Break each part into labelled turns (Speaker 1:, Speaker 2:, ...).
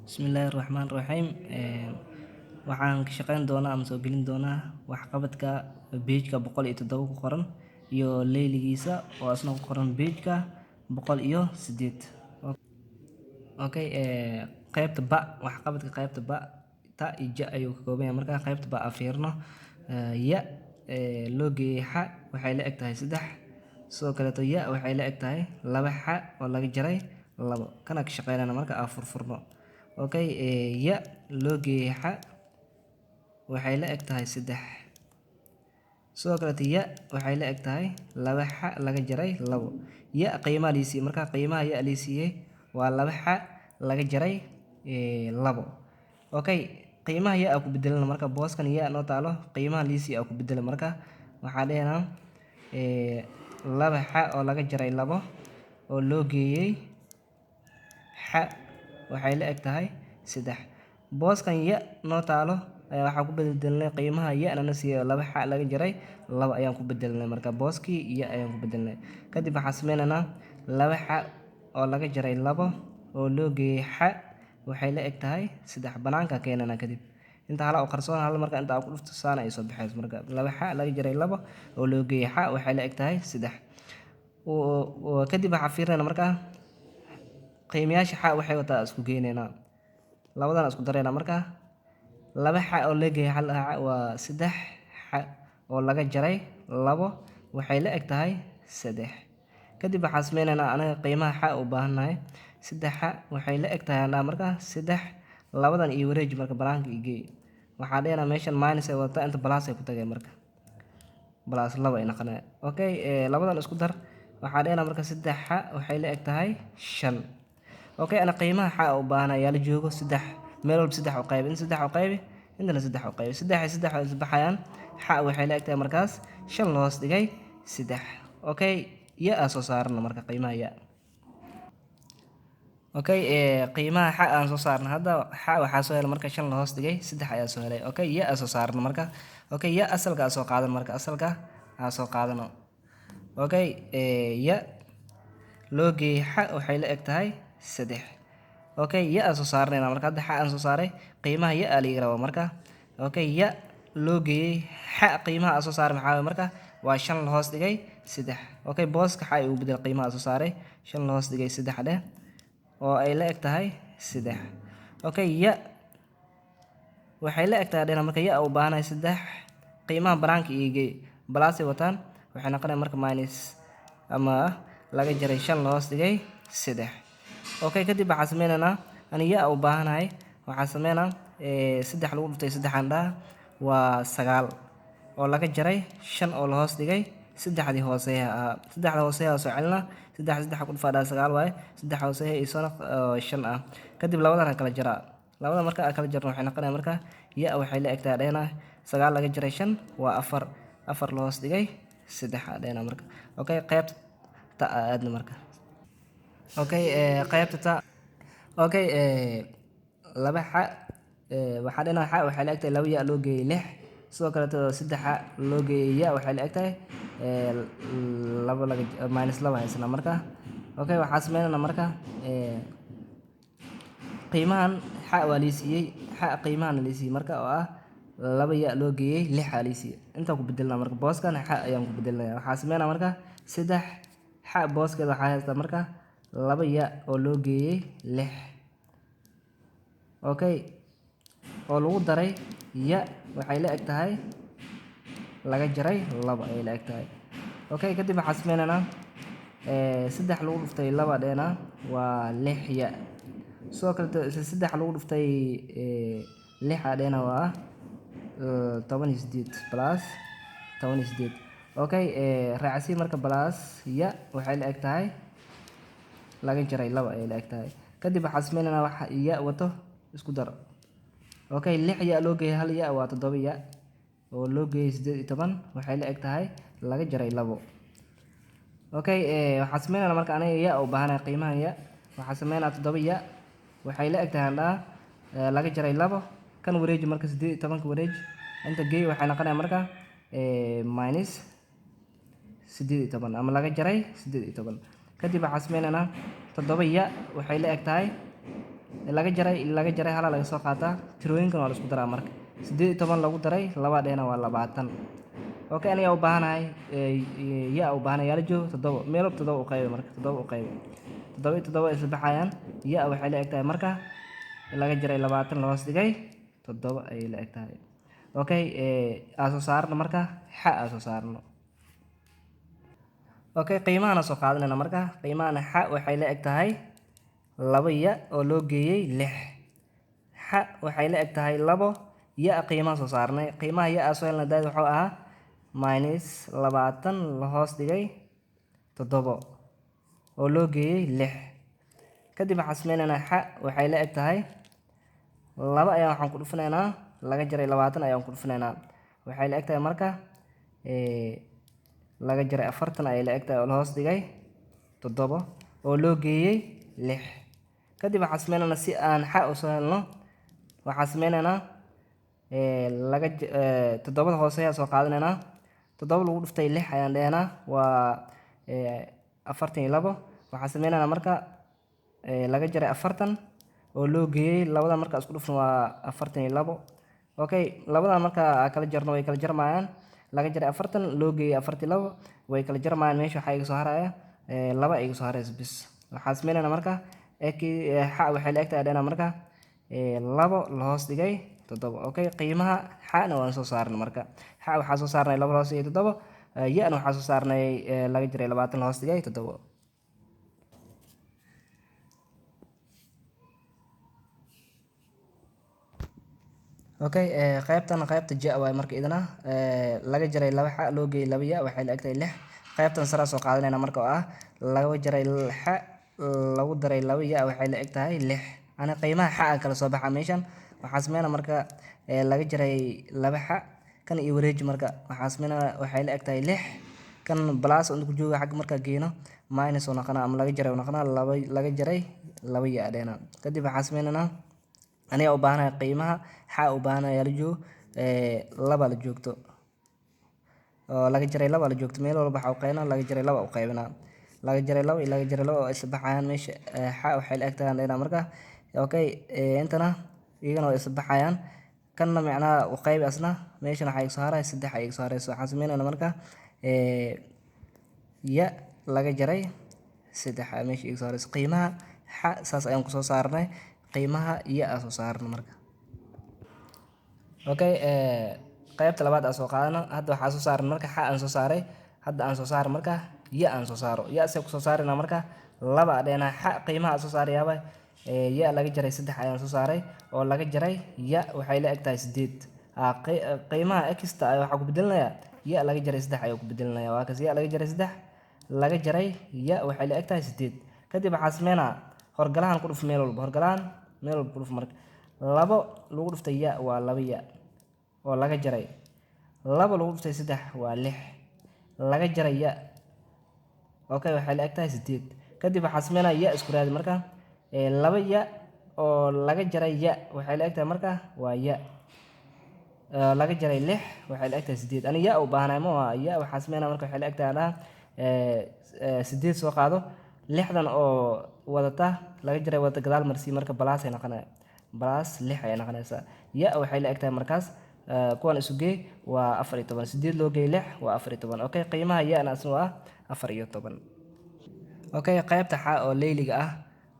Speaker 1: Bismillahirrahmanirrahiim. Waxaan ka shaqeyn doonaa ama soo gelin doonaa waxqabadka page-ka 107 ku qoran iyo layligiisa oo asna ku qoran page-ka 108. Okay, qaybta ba waxqabadka qaybta ba ta iyo ja ayuu ka kooban yahay. Marka qaybta ba fiirno ya loo geeyay xa waxay la eg tahay 3, sidoo kale ya waxay la eg tahay 2 xa oo laga jaray 2 kana ka shaqeynana marka aan furfurno. Okay, ya loo geeyay xa waxay la eg tahay 3, sidoo kale ya waxay la eg tahay 2 xa laga jaray 2. Ya qiimaha liisii marka qiimaha ya liisii waa 2 xa laga jaray 2. Okay, qiimaha ya ku bedelna marka booskan ya noo taalo qiimaha liisii ku bedel marka waxaa dheena 2 xa oo laga jaray 2 oo loo geeyay xa waxay la eg tahay 3. booskan ya noo taalo ayaa waxaa ku bedelnay qiimaha ya na siiyo 2 xa laga jaray 2 ayaan ku bedelnay marka booskii ya ayaan ku bedelnay. Kadib waxaan sameynaa 2 xa oo laga jaray 2 oo loo geeyay xa waxay la eg tahay 3 banaanka keenana. Kadib inta hala oo qarsoon hal marka inta ku dhufto saana ay soo baxayso marka 2 xa laga jaray 2 oo loo geeyay xa waxay la eg tahay 3. kadib waxaan fiirinaa marka qiimayaasha xa waxay wataa isku geenayna labadan isku darayna marka 2 xa oo la geeyay hal xa waa 3 xa oo laga jaray 2 waxay la eg tahay 3. kadib waxaan sameynaa anaga qiimaha xa u baahanahay 3 xa waxay la eg tahay marka 3 labadan iyo wareej marka banaanka igey waxaa dheena meeshan minus ay wadataa inta plus ay ku tagay marka plus 2 ay noqonay. Okay, labadan isku dar waxaa dheena marka 3 xa waxay la eg tahay 5. Okay, ana qiimaha xa u baahanahay yaa la joogo 3 meel walba 3 u qayb in 3 u qayb intana 3 u qayb 3 isbaxayaan xa waxay la eg tahay markaas 5 loos dhigay 3. Okay, ya soo saarna marka qiimaha ya. Okay, qiimaha xa aan soo saarna hadda xa waxaa soo helay marka 5 loos dhigay 3 ayaa soo helay. Okay, ya soo saarna marka okay ya asalka soo qaadan marka asalka soo qaadano. Okay, ya loo geeyay xa waxay la eg tahay 3. Okay, ya soo saarnayna marka hadda xa aan soo saaray qiimaha ya la yiraahdo marka. Okay, ya loo geeyay xa qiimaha soo saaray maxaa marka waa 5 hoos dhigay 3. Okay, booska xa uu bedel qiimaha soo saaray 5 hoos dhigay 3 dheh oo ay la eg tahay 3. Okay, ya waxay la eg tahay dheena marka ya u baahanahay 3 qiimaha banaanka igey plus ay wataan waxay noqonayaan marka minus ama laga jaray 5 hoos dhigay 3. Okay, kadib waxaan sameynaa aniga u baahanahay waxaan sameynaa 3 lagu dhuftay 3 anda waa 9 oo laga jaray 5 oo la hoos dhigay 3 hooseeya 3 hooseeya soo celina 3 ku dhufada 9 waaye 3 hooseeya isoo 5 ah. kadib labadan kala jaraa labada marka kala jarno waxay noqonayaan marka ya waxay la eg tahay dheena 9 laga jaray 5 waa 4 la hoos dhigay 3 dheena marka. Okay, qaybta ta aadna marka. Okay, qaybta ta okay 2 xa waxaa dheena xa waxay la eg tahay 2 ya loo geeyay 6 sidoo kale 3 xa loo geeyay ya waxay la eg tahay 2 laga minus 2 haysana marka. Okay, waxaan sameynaa marka qiimahan xa waa liisiyay xa qiimahan liisiyay marka oo ah 2 ya loo geeyay 6 xa liisiyay inta ku bedelna marka booskan xa ayaan ku bedelnaa waxaan sameynaa marka 3 xa booskeeda waxaa haysta marka 2 ya oo loo geeyay 6. Okay, oo lagu daray ya waxay la eg tahay laga jaray 2 ay la eg tahay. Okay, kadib waxaan sameynaa 3 lagu dhuftay 2 dheena waa 6 ya sidoo kale 3 lagu dhuftay 6 dheena waa 18 plus 18. Okay, raacsi marka plus ya waxay la eg tahay laga jaray 2 ay la eg tahay. kadib waxaan sameynaa waxa ya wato isku dar. Okay, 6 ya loo geeyay hal ya waa 7 ya oo loo geeyay 18 waxay la eg tahay laga jaray 2. Okay, waxaan sameynaa marka aniga ya u baahanahay qiimaha ya waxaan sameynaa 7 ya waxay la eg tahay laga jaray 2 kan wareej marka 18 ka wareej inta geey waxay noqonayaan marka minus 18 ama laga jaray 18. kadib waxaan sameynaa 7 ya waxay la eg tahay laga jaray hala laga soo qaataa tirooyinkan waa la isku daraa marka 18 lagu daray 2 dheena waa 20 okay aniga u baahanahay ya u baahanahay yaa la joogo 7 meel 7 u qayb marka 7 u qayb 7 isla baxayaan ya waxay la egtahay marka laga jaray 20 la hoos dhigay 7 ay la egtahay okay aso saarno marka xa aso saarno okay qiimaha soo qaadanayna marka qiimaha xa waxay la egtahay 2 ya oo loo geeyay 6 xa waxay la egtahay 2 ya qiimaha soo saarnay qiimaha ya soo helna daad wuxuu ahaa minus 20 la hoos dhigay 7 oo loo geeyay 6 kadib waxaan sameynaa xa waxay la egtahay 2 ayaan waxaan ku dhufanaynaa laga jaray 20 ayaan ku dhufanaynaa waxay la egtahay marka laga jaray 40 ay la egtahay oo la hoos dhigay 7 oo loo geeyay 6 kadib waxaan sameynaa si aan xa u soo helno waxaan sameynaa laga 7 hoose ayaa soo qaadanaynaa 7 lagu dhuftay 6 ayaan dhehnaa waa 42 waxaan sameynaa marka laga jaray 40 oo loo geeyay labada marka isku dhufan waa 42 okay labada marka kala jarno way kala jarmayaan laga jaray 40 loo geeyay 42 way kala jarmayaan meesha waxa iga soo haraya 2 iga soo haraysa bis waxaan sameynaa marka xa waxay la egtahay dheena marka 2 la hoos dhigay 7 okay qiimaha xana waan soo saarnay marka xa waxa soo saarnay 2 la hoos dhigay 7 yana waxa soo saarnay laga jaray 20 la hoos dhigay 7 okay qaybta ja way marka idana laga jaray 2 xa loo geeyay 2 ya waxay la egtahay 6 qaybtan sara soo qaadanayna marka oo ah laga jaray xa lagu daray 2 ya waxay la egtahay 6 ana qiimaha xa kala soo baxa meeshan waxaan sameynaa marka laga jaray 2 xa kan iyo wareej marka waxaan sameynaa waxay la egtahay 6 kan plus oo ku jooga xag marka geeno minus oo naqana ama laga jaray oo naqana 2 laga jaray 2 ya dheena kadib waxaan sameynaa aniga u baahanahay qiimaha xa u baahanahay la joogo 2 la joogto oo laga jaray 2 la joogto meel walba waxa u qaybna laga jaray 2 u qaybna laga jaray 2 laga jaray 2 oo isla baxayaan meesha xa waxay la egtahay dheena marka okay intana iyagana way isla baxayaan kanna macnaha u qayb asna meeshan waxa soo haray 3 ay soo harayso waxaan sameynaa marka ya laga jaray 3 meesha iga soo harayso qiimaha xa saas ayaan ku soo saarnay qiimaha ya soo saarno marka okay qaybta labaad aan soo qaadano hadda waxa soo saarno marka xa aan soo saaray hadda aan soo saaro marka ya aan soo saaro ya se ku soo saarina marka 2 dheena xa qiimaha soo saarayaba ya laga jaray 3 ayaan soo saaray oo laga jaray ya waxay la egtahay 8 qiimaha extra ay waxa ku bedelnaya ya laga jaray 3 ayuu ku bedelnaya waa kaas ya laga jaray 3 laga jaray ya waxay la egtahay 8 kadib waxa sameynaa horgalahan ku dhuf meel walba horgalahan meel walba ku dhuf marka 2 lagu dhuftay ya waa 2 ya oo laga jaray 2 lagu dhuftay 3 waa 6 laga jaray ya okay waxay la egtahay 8 kadib waxa sameynaa ya isku raadi marka 2 ya oo laga jaray ya waxay la egtahay marka waa ya laga jaray 6 waxay la egtahay 8 ani ya u baahanahay ma ya waxa sameynaa marka waxay la egtahay 8 soo qaado 6dan oo wadata laga jaray wada gadaal marsi marka plus ay noqonaysaa plus 6 ay noqonaysaa ya waxay la egtahay markaas kuwan isu geey waa 14 8 loo geey 6 waa 14 okay qiimaha ya asna waa 14 okay qaybta xa oo leeyliga ah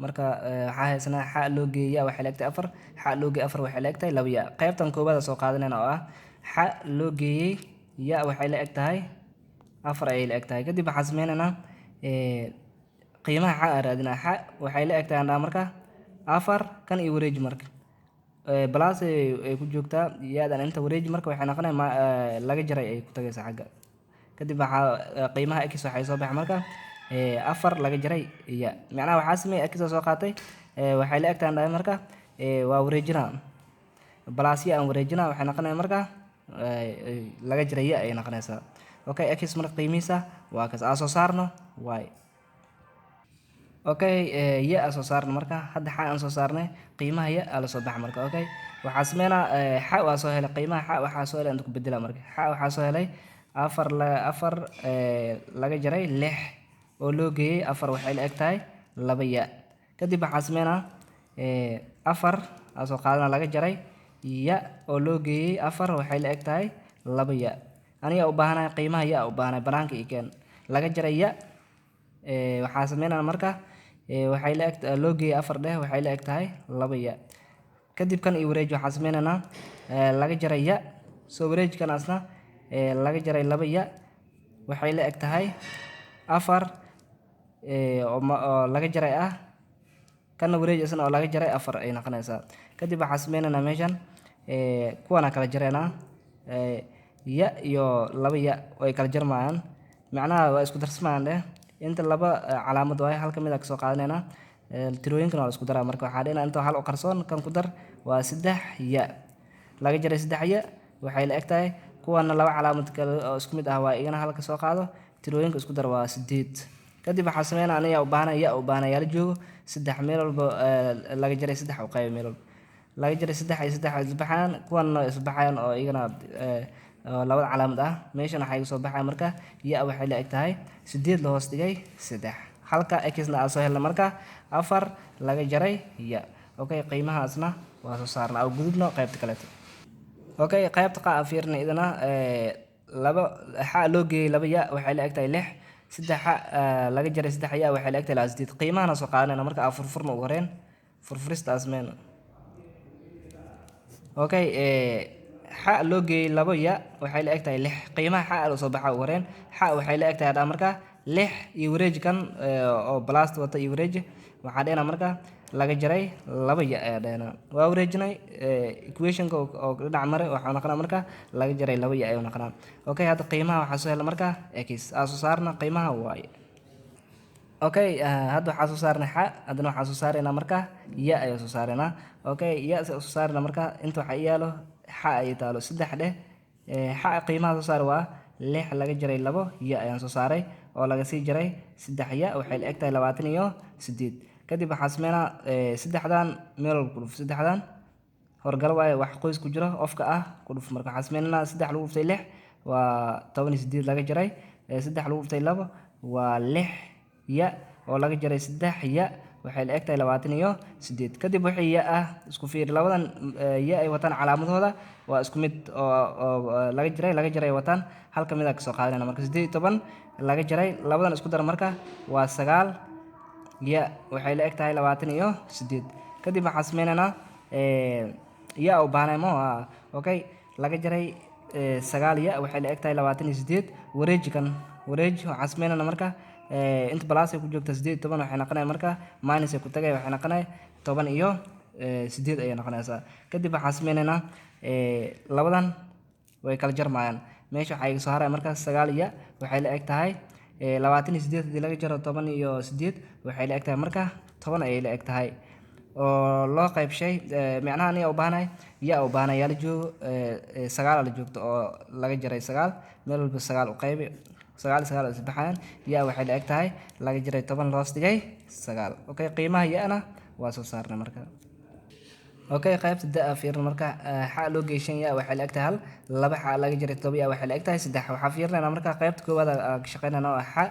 Speaker 1: marka waxa haysana xa loo geeyaa waxay la egtahay 4 xa loo geey 4 waxay la egtahay 2 ya qaybtan koobada soo qaadanayna oo ah xa loo geeyay ya waxay la egtahay 4 ay la egtahay kadib waxa sameynaa qiimaha xa raadina xa waxay la egtahay marka 4 kan iyo wareej marka plus ay ku joogtaa yaadan inta wareej marka waxay noqonaysaa laga jaray ay ku tagaysaa xagga kadib waxa qiimaha x waxay soo baxay marka 4 laga jaray ya macnaha waxa sameeyay x soo qaatay waxay la egtahay marka waa wareejina plus ya aan wareejina waxay noqonaysaa marka laga jaray ya ay noqonaysaa okay x marka qiimihiisa waa kaas soo saarno y okay ya soo saarno marka hadda xa aan soo saarnay qiimaha ya la soo bax marka okay waxa sameeyna xa waa soo helay qiimaha xa waxa soo helay inta ku bedela marka xa waxa soo helay 4 laga jaray 6 oo loo geeyay 4 waxay la egtahay 2 ya kadib waxa sameeyna afar aa soo qaadana laga jaray ya oo loo geeyey afar waxay la eg tahay laba ya. aniga u baahanahay qiimaha ya u baahanahay banaanka ii keen laga jaray ya. waxaa sameynaa marka waxay la eg loo geeyey afar dheh waxay la eg tahay laba ya. kadib kan iyo wareej waxaa sameynaynaa laga jaray ya soo wareejkan asna laga jaray laba ya waxay la eg tahay afar oo laga jaray ah kana wareej isna oo laga jaray afar ay noqonaysaa. kadib waxaa sameynaynaa meeshan kuwana kala jaraynaa ya iyo laba ya way kala jarmayaan macnaha waa isku darsamayaan dheh inta laba calaamad waaye hal ka mid ah kasoo qaadanaynaa tirooyinkan waa la isku daraa marka waxaa dhahayna inta hal u qarsoon kan ku dar waa 3 ya laga jaray 3 ya waxay la eg tahay kuwana laba calaamad kale oo isku mid ah waa igana hal ka soo qaado tirooyinka isku dar waa 8. kadib waxaa sameynaa aniga u baahnaa ya u baahnaa yaa la joogo 3 meel walba laga jaray 3 u qayb meel walba laga jaray 3 ay 3 isbaxayaan kuwana isbaxayaan oo igana labada calaamad ah meeshan waxay soo baxay marka ya waxay la eg tahay 8 la hoos dhigay 3 halka x na aan soo helna marka 4 laga jaray ya. okay qiimahaasna waa soo saarnaa oo gudubno qaybta kale. okay qaybta qaa fiirna idana laba xa loo geeyey laba ya waxay la eg tahay 6 3 xa laga jaray 3 ya waxay la eg tahay 8 qiimahana soo qaadanayna marka furfurna ugu horeen furfurista asmeena. okay xa loo geeyey laba ya waxay la eg tahay 6 qiimaha xa loo soo baxa ugu horeen xa waxay la eg tahay dhaa marka 6 iyo wareejkan oo blast wata iyo wareej waxaa dhahayna marka laga jaray laba ya ayaa dhahayna waa wareejinay equationka oo dhinac mare waxaa noqonaa marka laga jaray laba ya ayuu noqonaa. okay hadda qiimaha waxaa soo helna marka x aa soo saarna qiimaha y. okay hadda waxaa soo saarnay xa haddana waxaa soo saaraynaa marka ya ayaa soo saaraynaa. okay ya soo saarna marka inta waxaa yaalo xa ay taalo 3 dheh xa qiimaha soo saar waa 6 laga jaray labo ya ayaan soo saaray oo laga sii jaray 3 ya waxay la eg tahay 28. kadib waxaa sameynaa 3dan meel walba ku dhuf 3dan horgal waaye wax qoys ku jiro ofka ah ku dhuf marka waxaa sameynaa 3 lagu dhuftay 6 waa 18 laga jaray 3 lagu dhuftay 2 waa 6 ya oo laga jaray 3 ya waxay la eg tahay 28. kadib wixii ya ah isku fiir labadan ya ay wataan calaamadooda waa isku mid oo laga jaray wataan hal ka mid ah kasoo qaadanayna marka 18 laga jaray labadan isku dar marka waa 9 ya waxay la eg tahay 28. kadib waxaa sameynaynaa ya u baahnay mo okay laga jaray 9 ya waxay la eg tahay 28 wareejikan wareej waxaa sameynayna marka inta balaas ay ku joogta 18 waxay noqonay marka minus ay ku tagay waxay noqonay 10 iyo 8 ay noqonaysaa. kadib waxaa sameynaynaa labadan way kala jarmayaan meesha waxay soo haray marka 9 ya waxay la eg tahay 28 hadii laga jaro 10 iyo 8 waxay la eg tahay marka 10 ay la eg tahay oo loo qaybshay macnaha aniga u baahnay ya u baahnay yaa la joogo 9 la joogto oo laga jaray 9 meel walba 9 u qaybi 9 isbaxayaan ya waxay la eg tahay laga jaray 10 loos dhigay 9. okay qiimaha ya-na waa soo saarnay marka. okay qaybta da fiirna marka xa loo geeshan ya waxay la eg tahay hal laba xa laga jaray 7 ya waxay la eg tahay 3 waxaa fiirnayna marka qaybta koowaad ka shaqeynayna oo xa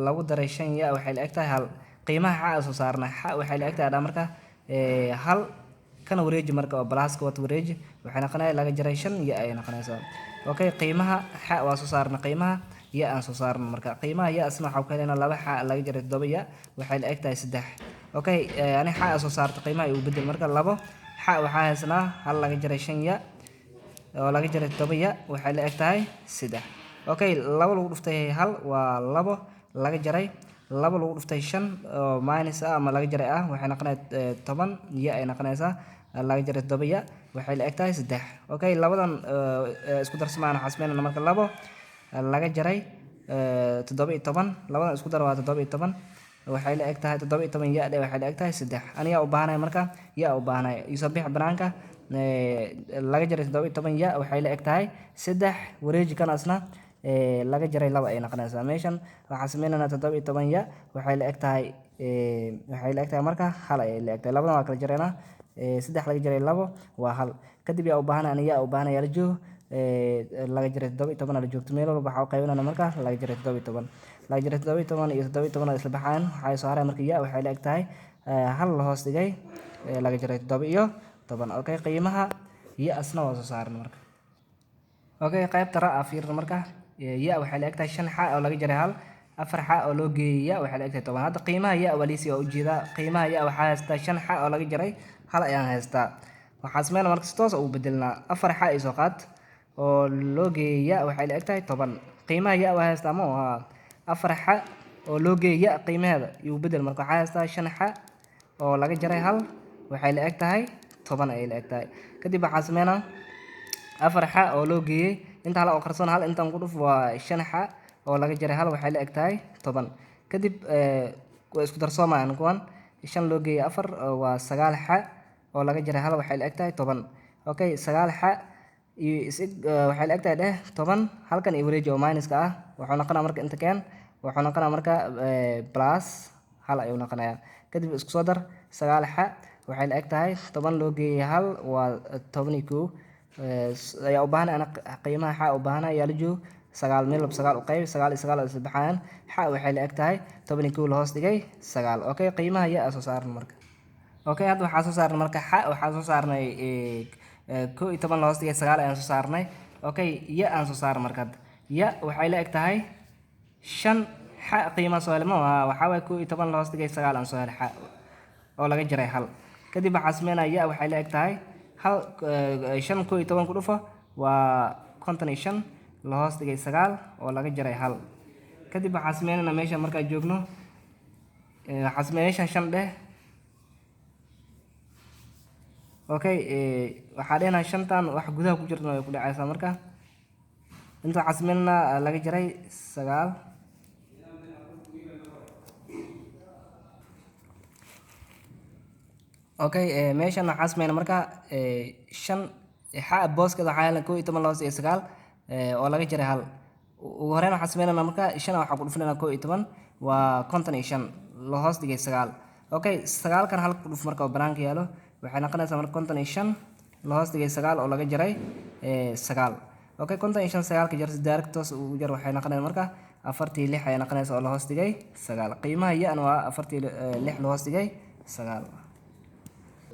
Speaker 1: lagu daray 5 ya waxay la eg tahay hal qiimaha xa soo saarnay xa waxay la eg tahay dhaa marka hal kana wareeji marka oo balaaska wata wareeji waxay noqonaysaa laga jaray 5 ya ay noqonaysaa. okay qiimaha xa waa soo saarna qiimaha ya aan soo saarna marka qiimaha ya asna waxaa ku helaynaa laba xa laga jaray 7 ya waxay la eg tahay 3. okay ani xa soo saarta qiimaha ay u bedel marka labo xa waxaa haysanaa hal laga jaray 5 ya oo laga jaray 7 ya waxay la eg tahay 3. okay labo lagu dhuftay hal waa labo laga jaray labo lagu dhuftay 5 oo minus ah ama laga jaray ah waxay noqonaysaa 10 ya ay noqonaysaa laga jaray 7 ya waxay la eg tahay 3. okay labadan isku darsamaan waxaa sameynayna marka labo laga jaray 17 labadan isku dar waa 17 waxay la eg tahay 17 ya waxay la eg tahay 3. aniga u baahnay marka ya u baahnay isoo bix banaanka laga jaray 17 ya waxay la eg tahay 3 wareeji kan asna laga jaray laba ay noqonaysaa meeshan waxaa sameynayna 17 ya waxay la eg tahay marka hal ay la eg tahay labadan waa kala jaraynaa 3 laga jaray labo waa hal. kadib yaa u baahnay aniga u baahnay yaa la joogo laga jaray 17 la joogto meel walba waxaa u qaybinayna marka laga jaray 17 laga jaray 17 iyo 17 isla baxaan waxay soo haray marka ya waxay la eg tahay hal la hoos dhigay laga jaray 7 okay qiimaha ya asna waa soo saarnay marka okay qaybta ra fiirno marka ya waxay la egtahay 5 xa oo laga jaray hal 4 xa oo loo geeyay ya waxay la egtahay 10 hadda qiimaha ya waliisi oo ujeeda qiimaha ya waxa haystaa 5 xa oo laga jaray hal ayaan haystaa waxaa sameeyna marka si toos ah u bedelnaa 4 xa isoo qaad oo loo geeyay ya waxay la egtahay 10 qiimaha ya waa haystaa ma waa 4 xa oo loo geeyay ya qiimaheeda iyo bedel marka waxa haystaa 5 xa oo laga jaray hal waxay la egtahay 10 ay la egtahay kadib waxa sameeyna 4 xa oo loo geeyay inta hal oo qarsoon hal intan ku dhuf waa 5 xa oo laga jaray hal waxay la egtahay 10 kadib way isku darsoomayaan kuwan 5 loo geeyay 4 waa 9 xa oo laga jaray hal waxay la egtahay 10 okay 9 xa iyo waxay la egtahay 10 halkan iyo wareeji oo minuska ah wuxuu noqonaa marka inta keen wuxuu noqonaa marka plus hal ayuu noqonayaa kadib isku soo dar 9 xa waxay la egtahay 10 loo geeyay hal waa 12 ayaa u baahan ana qiimaha xa u baahan ayaa la joogo 9 meel 9 u qayb 9 iyo 9 isbaxayaan xa waxay la egtahay 12 la hoos dhigay 9 okay qiimaha ya soo saarno marka okay hadda waxaa soo saarnay marka xa waxaa soo saarnay 11 la hoos dhigay 9 ayaan soo saarnay okay ya aan soo saarnay marka ya waxay la egtahay 5 xa qiimaha soo helay ma waxa way 11 la hoos dhigay 9 aan soo helay xa oo laga jaray hal kadib waxaa sameynaa ya waxay la egtahay hal 5 11 ku dhufo waa 55 la hoos dhigay 9 oo laga jaray hal kadib waxaa sameynaa meesha marka joogno waxaa sameynaa 5 dheh okay waxaa dheena 5tan wax gudaha ku jirna way ku dhacaysaa marka inta waxaa sameynaa laga jaray 9 okay meeshan waxaa sameeyna marka 5 xa booskeeda waxaa helan 11 loos iyo 9 oo laga jaray hal ugu horreyn waxaa sameeyna marka 5 waxaa ku dhufnaa 11 waa 55 la hoos dhigay 9 okay 9 kan hal ku dhuf marka oo banaanka yaalo waxay noqonaysaa marka 55 la hoos dhigay 9 oo laga jaray 9 okay 55 9 ka jar direct toos ugu jar waxay noqonaysaa marka 46 ay noqonaysaa oo la hoos dhigay 9 qiimaha ya waa 46 la hoos dhigay 9